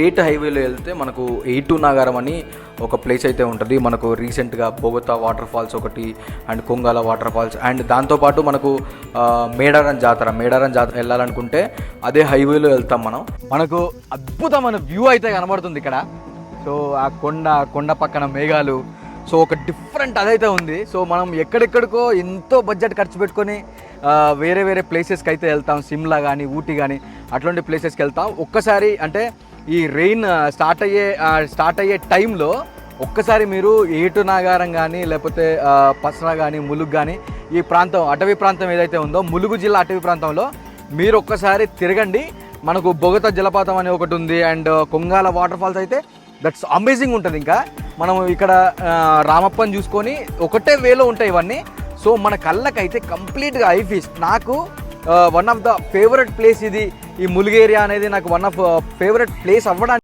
State హైవేలో వెళ్తే మనకు ఎయిటు నాగారం అని ఒక ప్లేస్ అయితే ఉంటుంది. మనకు రీసెంట్గా బొగతా వాటర్ ఫాల్స్ ఒకటి and Kongala water falls and దాంతోపాటు మనకు మేడారం జాతర వెళ్ళాలనుకుంటే అదే హైవేలో వెళ్తాం మనం. మనకు అద్భుతమైన వ్యూ అయితే కనబడుతుంది ఇక్కడ. సో ఆ కొండ పక్కన మేఘాలు, సో ఒక డిఫరెంట్ అదైతే ఉంది. సో మనం ఎక్కడెక్కడికో ఎంతో బడ్జెట్ ఖర్చు పెట్టుకొని వేరే వేరే ప్లేసెస్కి అయితే వెళ్తాం. సిమ్లా కానీ ఊటీ కానీ అట్లాంటి ప్లేసెస్కి వెళ్తాం. ఒక్కసారి అంటే ఈ రెయిన్ స్టార్ట్ అయ్యే టైంలో ఒక్కసారి మీరు ఏటు నాగారం కానీ లేకపోతే పసరా కానీ ములుగు కానీ ఈ ప్రాంతం అటవీ ప్రాంతం ఏదైతే ఉందో ములుగు జిల్లా అటవీ ప్రాంతంలో మీరు ఒక్కసారి తిరగండి. మనకు బొగత జలపాతం అని ఒకటి ఉంది అండ్ కొంగాల వాటర్ ఫాల్స్ అయితే దట్స్ అమేజింగ్ ఉంటుంది. ఇంకా మనం ఇక్కడ రామప్పని చూసుకొని ఒకటే వేలో ఉంటాయి ఇవన్నీ. సో మన కళ్ళకైతే కంప్లీట్గా ఐ ఫీస్ట్. నాకు one of the favourite place ఇది. ఈ ములుగు ఏరియా అనేది నాకు వన్ ఆఫ్ ఫేవరెట్ ప్లేస్ అవ్వడానికి